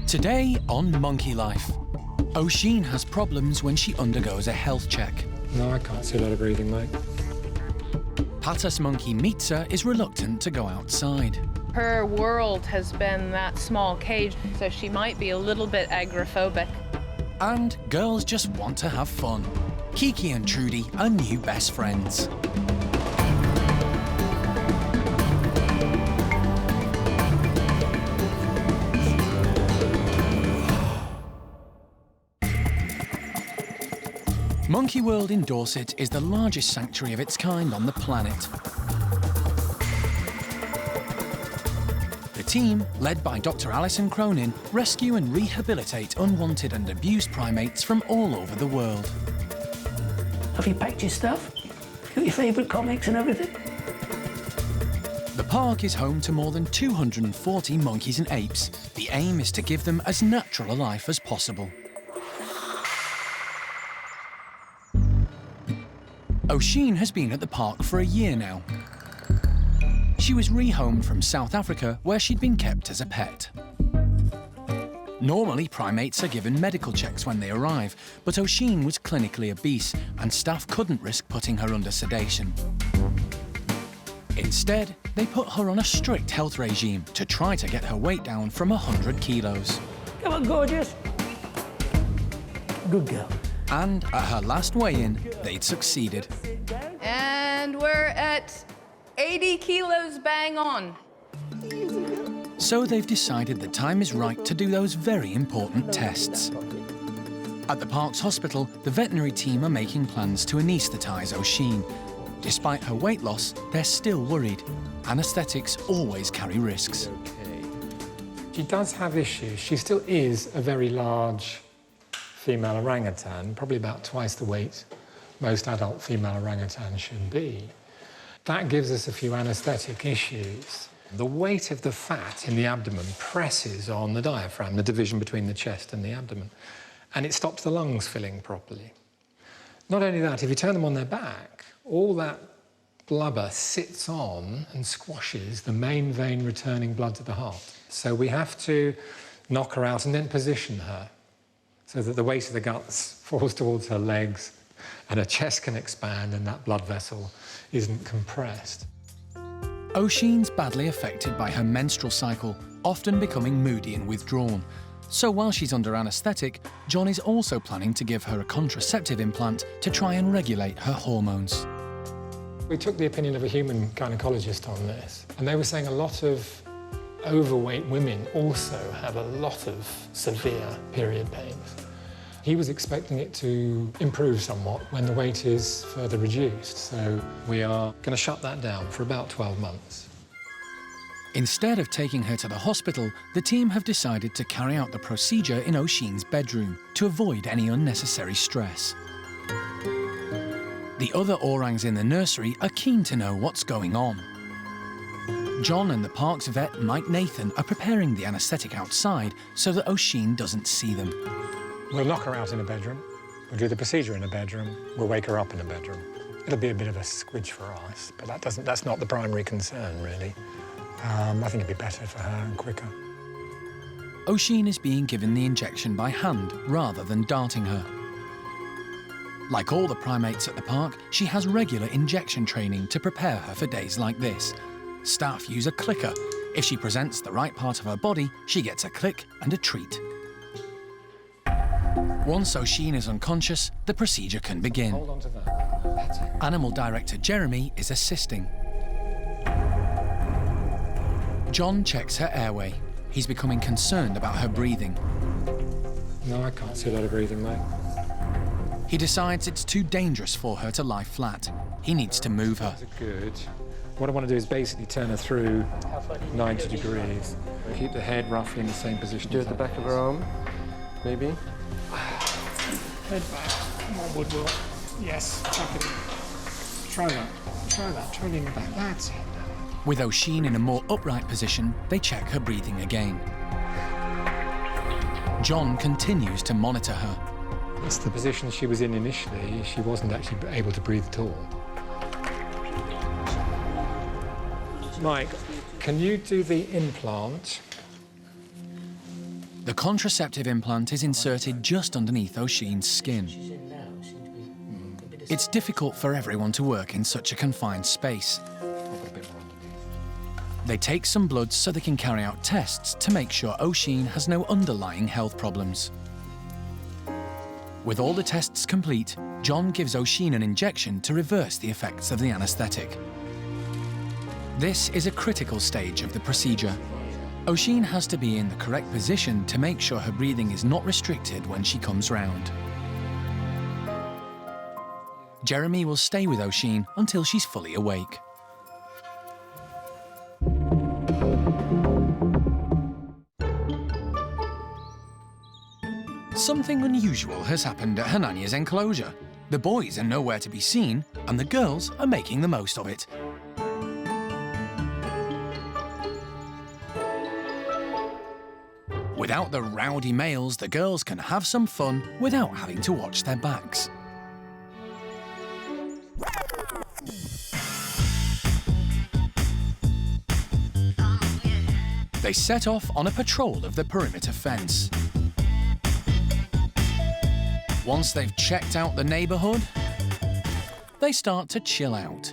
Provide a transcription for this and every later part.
Today on Monkey Life, Oshine has problems when she undergoes a health check. No, I can't see a lot of breathing, mate. Patas monkey Mica is reluctant to go outside. Her world has been that small cage, so she might be a little bit agoraphobic. And girls just want to have fun. Kiki and Trudy are new best friends. Monkey World in Dorset is the largest sanctuary of its kind on the planet. The team, led by Dr. Alison Cronin, rescue and rehabilitate unwanted and abused primates from all over the world. Have you packed your stuff? Got your favourite comics and everything? The park is home to more than 240 monkeys and apes. The aim is to give them as natural a life as possible. Oshine has been at the park for a year now. She was rehomed from South Africa, where she'd been kept as a pet. Normally, primates are given medical checks when they arrive, but Oshine was clinically obese, and staff couldn't risk putting her under sedation. Instead, they put her on a strict health regime to try to get her weight down from 100 kilos. Come on, gorgeous. Good girl. And at her last weigh-in, they'd succeeded. And we're at 80 kilos bang on. So they've decided the time is right to do those very important tests. At the park's hospital, the veterinary team are making plans to anaesthetise Oshine. Despite her weight loss, they're still worried. Anaesthetics always carry risks. She does have issues. She still is a very large female orangutan, probably about twice the weight most adult female orangutans should be. That gives us a few anaesthetic issues. The weight of the fat in the abdomen presses on the diaphragm, the division between the chest and the abdomen, and it stops the lungs filling properly. Not only that, if you turn them on their back, all that blubber sits on and squashes the main vein returning blood to the heart. So we have to knock her out and then position her so that the weight of the guts falls towards her legs and her chest can expand and that blood vessel isn't compressed. Oshine's badly affected by her menstrual cycle, often becoming moody and withdrawn. So while she's under anaesthetic, John is also planning to give her a contraceptive implant to try and regulate her hormones. We took the opinion of a human gynecologist on this, and they were saying a lot of overweight women also have a lot of severe period pains. He was expecting it to improve somewhat when the weight is further reduced, so we are going to shut that down for about 12 months. Instead of taking her to the hospital, the team have decided to carry out the procedure in Oshine's bedroom to avoid any unnecessary stress. The other orangs in the nursery are keen to know what's going on. John and the park's vet, Mike Nathan, are preparing the anaesthetic outside so that Oshine doesn't see them. We'll knock her out in a bedroom, we'll do the procedure in a bedroom, we'll wake her up in a bedroom. It'll be a bit of a squidge for us, but that's not the primary concern, really. I think it'd be better for her and quicker. Oshine is being given the injection by hand rather than darting her. Like all the primates at the park, she has regular injection training to prepare her for days like this. Staff use a clicker. If she presents the right part of her body, she gets a click and a treat. Once Oshine is unconscious, the procedure can begin. Hold on to that. That's it. Animal director Jeremy is assisting. John checks her airway. He's becoming concerned about her breathing. No, I can't see a lot of breathing, mate. He decides it's too dangerous for her to lie flat. He needs to move her. Good. What I want to do is basically turn her through 90 degrees. Keep the head roughly in the same position. Do it at the back of her arm, maybe. Head back. More woodwork. Yes, tuck it in. Try that. Try that. Try leaning back. That's it. With Oshine in a more upright position, they check her breathing again. John continues to monitor her. It's the position she was in initially. She wasn't actually able to breathe at all. Mike, can you do the implant? The contraceptive implant is inserted just underneath Oshine's skin. It's difficult for everyone to work in such a confined space. They take some blood so they can carry out tests to make sure Oshine has no underlying health problems. With all the tests complete, John gives Oshine an injection to reverse the effects of the anaesthetic. This is a critical stage of the procedure. Oshine has to be in the correct position to make sure her breathing is not restricted when she comes round. Jeremy will stay with Oshine until she's fully awake. Something unusual has happened at Hananya's enclosure. The boys are nowhere to be seen, and the girls are making the most of it. Without the rowdy males, the girls can have some fun without having to watch their backs. They set off on a patrol of the perimeter fence. Once they've checked out the neighbourhood, they start to chill out.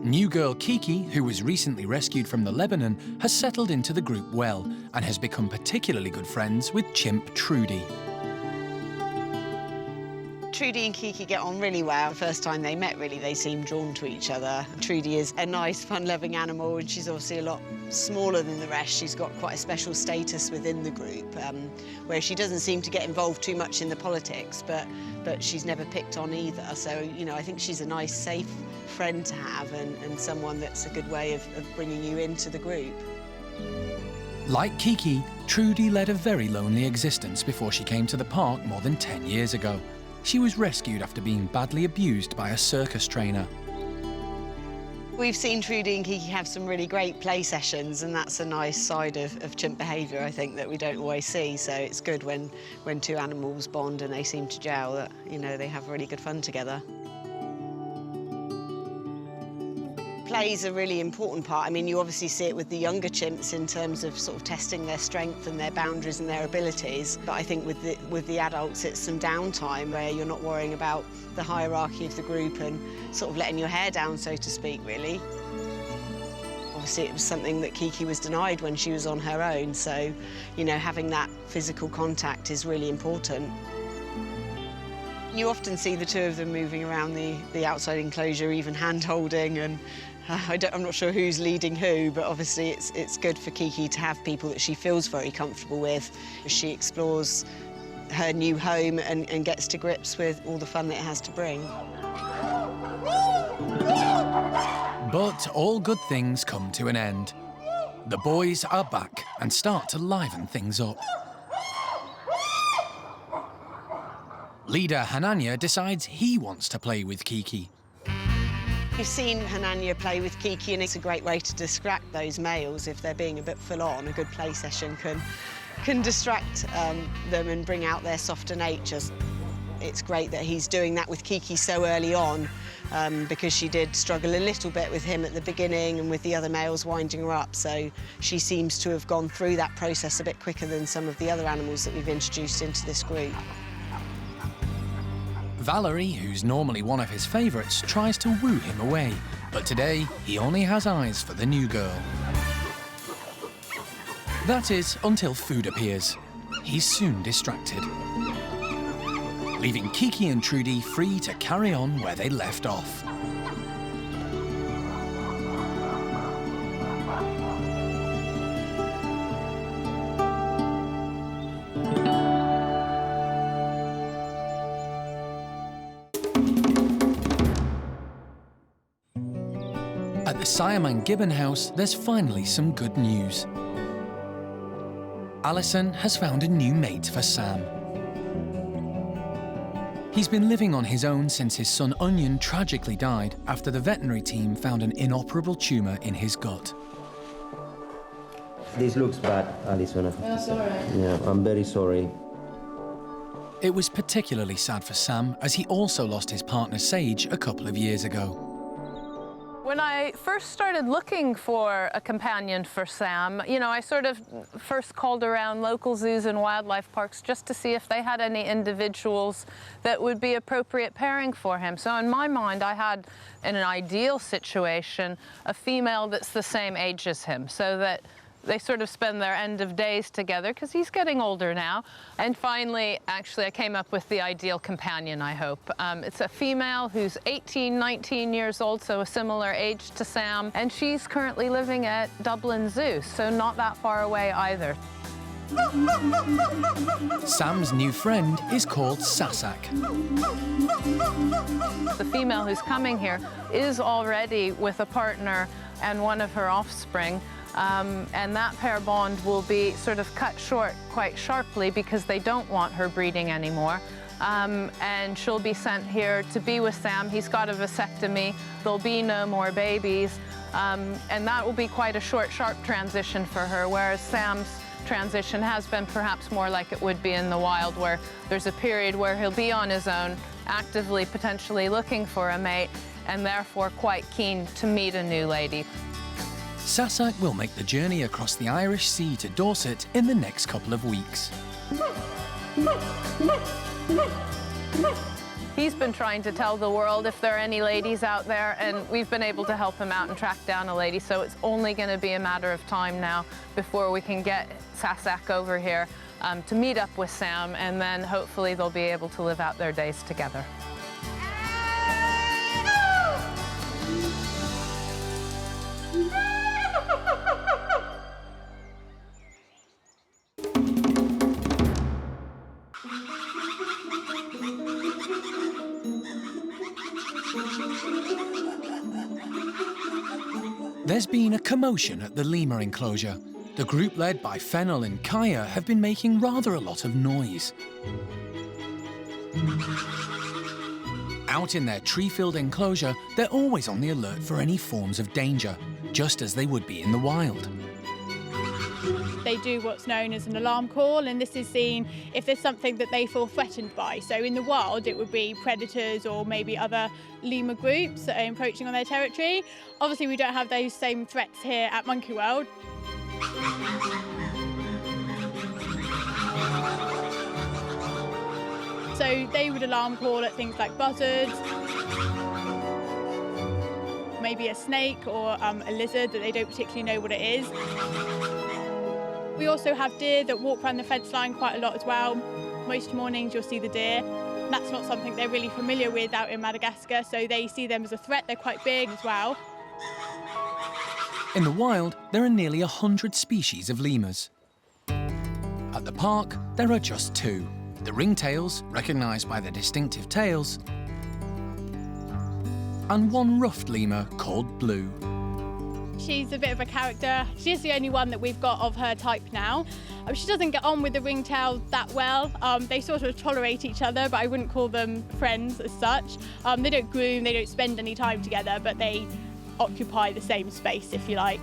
New girl Kiki, who was recently rescued from the Lebanon, has settled into the group well and has become particularly good friends with chimp Trudy. Trudy and Kiki get on really well. The first time they met, really, they seemed drawn to each other. Trudy is a nice, fun-loving animal, and she's obviously a lot smaller than the rest. She's got quite a special status within the group, where she doesn't seem to get involved too much in the politics, but she's never picked on either. So, you know, I think she's a nice, safe friend to have, and someone that's a good way of bringing you into the group. Like Kiki, Trudy led a very lonely existence before she came to the park more than 10 years ago. She was rescued after being badly abused by a circus trainer. We've seen Trudy and Kiki have some really great play sessions, and that's a nice side of chimp behaviour, I think, that we don't always see. So it's good when two animals bond and they seem to gel, that, you know, they have really good fun together. Play is a really important part. I mean, you obviously see it with the younger chimps in terms of sort of testing their strength and their boundaries and their abilities. But I think with the adults, it's some downtime where you're not worrying about the hierarchy of the group and sort of letting your hair down, so to speak, really. Obviously, it was something that Kiki was denied when she was on her own. So, you know, having that physical contact is really important. You often see the two of them moving around the outside enclosure, even hand-holding, and I'm not sure who's leading who, but obviously it's good for Kiki to have people that she feels very comfortable with as she explores her new home and gets to grips with all the fun that it has to bring. But all good things come to an end. The boys are back and start to liven things up. Leader Hananya decides he wants to play with Kiki. You've seen Hananya play with Kiki, and it's a great way to distract those males if they're being a bit full on. A good play session can distract them and bring out their softer natures. It's great that he's doing that with Kiki so early on, because she did struggle a little bit with him at the beginning and with the other males winding her up. So she seems to have gone through that process a bit quicker than some of the other animals that we've introduced into this group. Valerie, who's normally one of his favourites, tries to woo him away, but today he only has eyes for the new girl. That is, until food appears. He's soon distracted, leaving Kiki and Trudy free to carry on where they left off. At the Siamang Gibbon house, there's finally some good news. Alison has found a new mate for Sam. He's been living on his own since his son Onion tragically died after the veterinary team found an inoperable tumour in his gut. This looks bad, Alison. That's all right. Yeah, I'm very sorry. It was particularly sad for Sam, as he also lost his partner Sage a couple of years ago. When I first started looking for a companion for Sam, you know, I sort of first called around local zoos and wildlife parks just to see if they had any individuals that would be appropriate pairing for him. So in my mind, I had, in an ideal situation, a female that's the same age as him, so that they sort of spend their end of days together, because he's getting older now. And finally, actually, I came up with the ideal companion, I hope. It's a female who's 18, 19 years old, so a similar age to Sam. And she's currently living at Dublin Zoo, so not that far away either. Sam's new friend is called Sasak. The female who's coming here is already with a partner and one of her offspring. And that pair bond will be sort of cut short quite sharply because they don't want her breeding anymore. And she'll be sent here to be with Sam. He's got a vasectomy. There'll be no more babies. And that will be quite a short, sharp transition for her, whereas Sam's transition has been perhaps more like it would be in the wild, where there's a period where he'll be on his own, actively, potentially looking for a mate, and therefore quite keen to meet a new lady. Sasak will make the journey across the Irish Sea to Dorset in the next couple of weeks. He's been trying to tell the world if there are any ladies out there, and we've been able to help him out and track down a lady, so it's only going to be a matter of time now before we can get Sasak over here to meet up with Sam, and then hopefully they'll be able to live out their days together. There's been a commotion at the lemur enclosure. The group led by Fennel and Kaya have been making rather a lot of noise. Out in their tree-filled enclosure, they're always on the alert for any forms of danger, just as they would be in the wild. They do what's known as an alarm call, and this is seen if there's something that they feel threatened by. So in the wild, it would be predators or maybe other lemur groups that are encroaching on their territory. Obviously, we don't have those same threats here at Monkey World. So they would alarm call at things like buzzards, maybe a snake or a lizard that they don't particularly know what it is. We also have deer that walk around the fence line quite a lot as well. Most mornings you'll see the deer. That's not something they're really familiar with out in Madagascar, so they see them as a threat. They're quite big as well. In the wild, there are nearly 100 species of lemurs. At the park, there are just 2. The ringtails, recognised by their distinctive tails, and one ruffed lemur called Blue. She's a bit of a character. She's the only one that we've got of her type now. She doesn't get on with the ringtail that well. They sort of tolerate each other, but I wouldn't call them friends as such. They don't groom, they don't spend any time together, but they occupy the same space, if you like.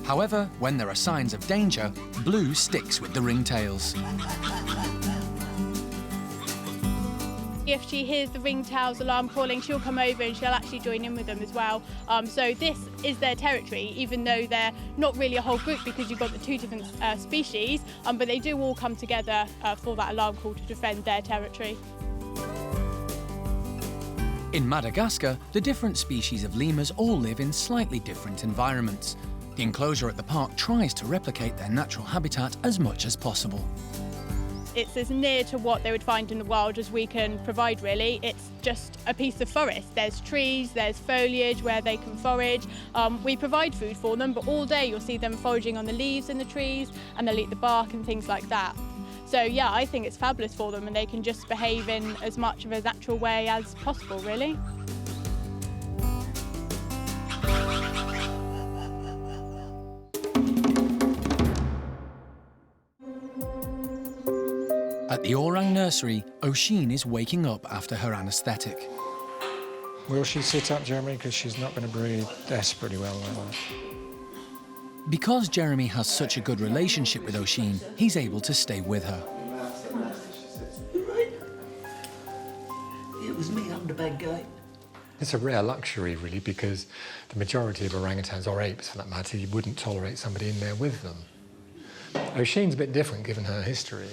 However, when there are signs of danger, Blue sticks with the ringtails. If she hears the ringtails alarm calling, she'll come over and she'll actually join in with them as well. So this is their territory, even though they're not really a whole group because you've got the 2 different species, but they do all come together for that alarm call to defend their territory. In Madagascar, the different species of lemurs all live in slightly different environments. The enclosure at the park tries to replicate their natural habitat as much as possible. It's as near to what they would find in the wild as we can provide, really. It's just a piece of forest. There's trees, there's foliage where they can forage. We provide food for them, but all day you'll see them foraging on the leaves in the trees, and they'll eat the bark and things like that. So yeah, I think it's fabulous for them, and they can just behave in as much of a natural way as possible, really. At the Orang nursery, Oshine is waking up after her anaesthetic. Will she sit up, Jeremy? Because she's not going to breathe desperately well like that. Because Jeremy has such a good relationship with Oshine, he's able to stay with her. It was me, I'm the bad guy. It's a rare luxury, really, because the majority of orangutans, or apes for that matter, you wouldn't tolerate somebody in there with them. Oshine's a bit different given her history,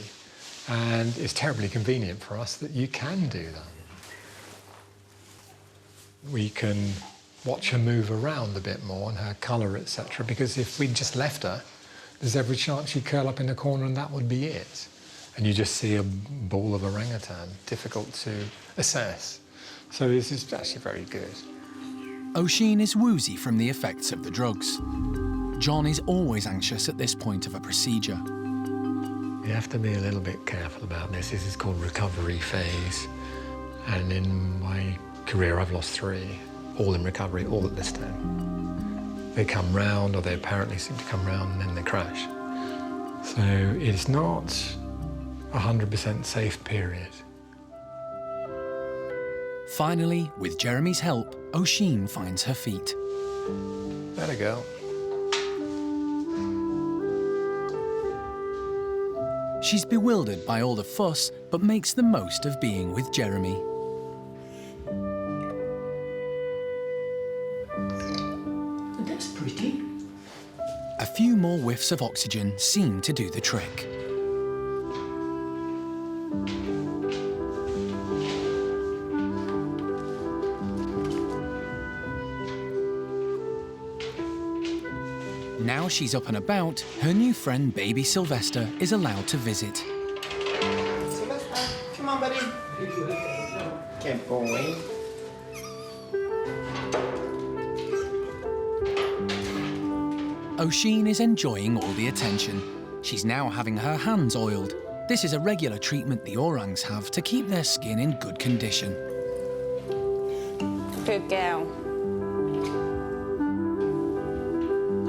and it's terribly convenient for us that you can do that. We can watch her move around a bit more and her colour, etc., because if we just left her, there's every chance she'd curl up in the corner and that would be it. And you just see a ball of orangutan, difficult to assess. So this is actually very good. Oshine is woozy from the effects of the drugs. John is always anxious at this point of a procedure. You have to be a little bit careful about this. This is called recovery phase. And in my career, I've lost 3, all in recovery, all at this time. They come round, or they apparently seem to come round, and then they crash. So it's not 100% safe period. Finally, with Jeremy's help, Oshine finds her feet. There we go. She's bewildered by all the fuss, but makes the most of being with Jeremy. That's pretty. A few more whiffs of oxygen seem to do the trick. Now she's up and about, her new friend baby Sylvester is allowed to visit. Sylvester, come on, buddy. Good boy. Oshine is enjoying all the attention. She's now having her hands oiled. This is a regular treatment the orangs have to keep their skin in good condition. Good girl.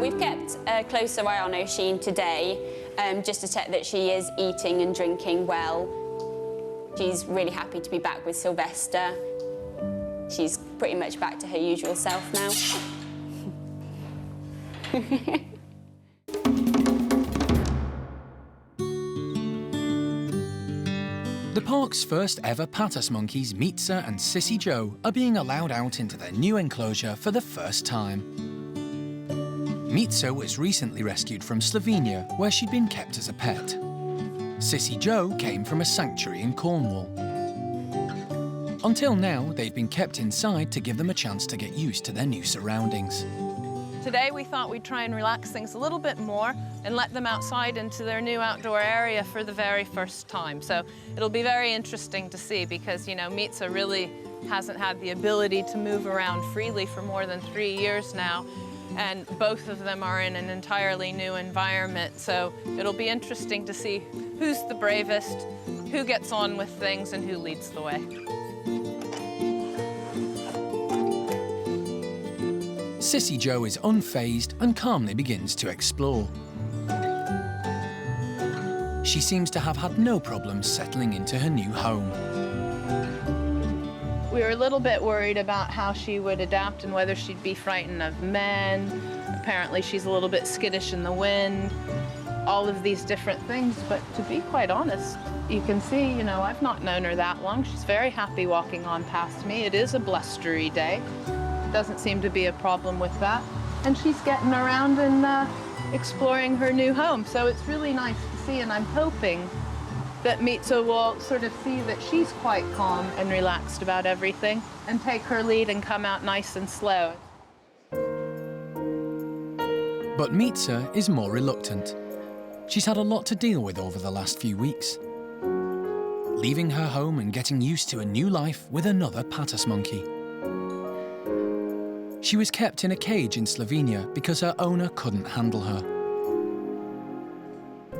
We've kept a closer eye on Oshine today, just to check that she is eating and drinking well. She's really happy to be back with Sylvester. She's pretty much back to her usual self now. The park's first ever patas monkeys, Mica and Sissy Joe, are being allowed out into their new enclosure for the first time. Mica was recently rescued from Slovenia, where she'd been kept as a pet. Sissy Joe came from a sanctuary in Cornwall. Until now, they've been kept inside to give them a chance to get used to their new surroundings. Today we thought we'd try and relax things a little bit more and let them outside into their new outdoor area for the very first time. So it'll be very interesting to see because, you know, Mica really hasn't had the ability to move around freely for more than 3 years now. And both of them are in an entirely new environment. So it'll be interesting to see who's the bravest, who gets on with things, and who leads the way. Sissy Joe is unfazed and calmly begins to explore. She seems to have had no problems settling into her new home. We were a little bit worried about how she would adapt and whether she'd be frightened of men. Apparently she's a little bit skittish in the wind, all of these different things. But to be quite honest, you can see, you know, I've not known her that long. She's very happy walking on past me. It is a blustery day. Doesn't seem to be a problem with that. And she's getting around and exploring her new home. So it's really nice to see, and I'm hoping that Mica will sort of see that she's quite calm and relaxed about everything and take her lead and come out nice and slow. But Mica is more reluctant. She's had a lot to deal with over the last few weeks. Leaving her home and getting used to a new life with another patas monkey. She was kept in a cage in Slovenia because her owner couldn't handle her.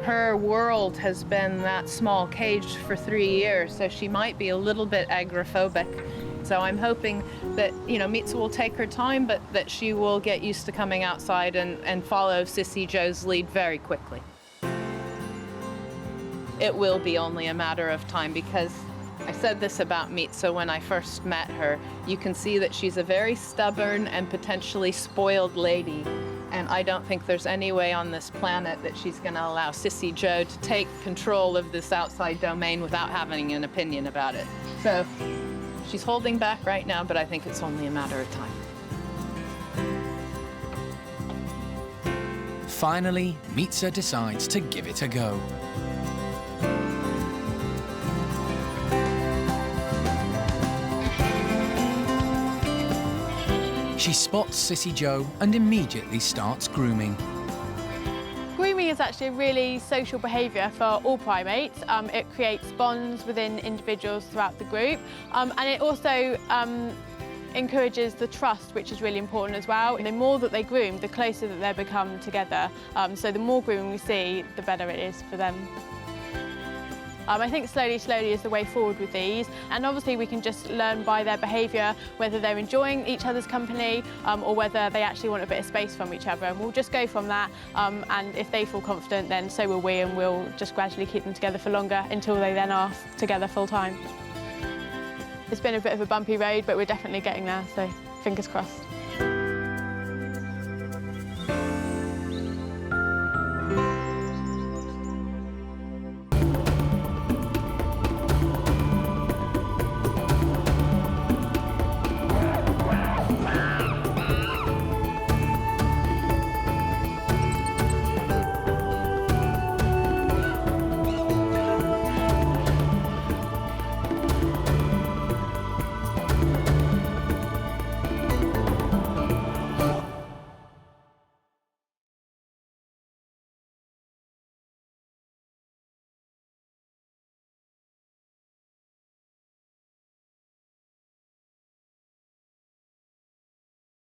Her world has been that small cage for 3 years, so she might be a little bit agoraphobic. So I'm hoping that, you know, Mica will take her time, but that she will get used to coming outside and follow Sissy Joe's lead very quickly. It will be only a matter of time because I said this about Mica when I first met her. You can see that she's a very stubborn and potentially spoiled lady. And I don't think there's any way on this planet that she's going to allow Sissy Joe to take control of this outside domain without having an opinion about it. So She's holding back right now, but I think it's only a matter of time. Finally, Mica decides to give it a go. She spots Sissy Joe and immediately starts grooming. Grooming is actually a really social behaviour for all primates. It creates bonds within individuals throughout the group, and it also encourages the trust, which is really important as well. And the more that they groom, the closer that they become together. So the more grooming we see, the better it is for them. I think slowly is the way forward with these, and obviously we can just learn by their behaviour whether they're enjoying each other's company or whether they actually want a bit of space from each other, and we'll just go from that, and if they feel confident then so will we, and we'll just gradually keep them together for longer until they then are together full time. It's been a bit of a bumpy road, but we're definitely getting there, so fingers crossed.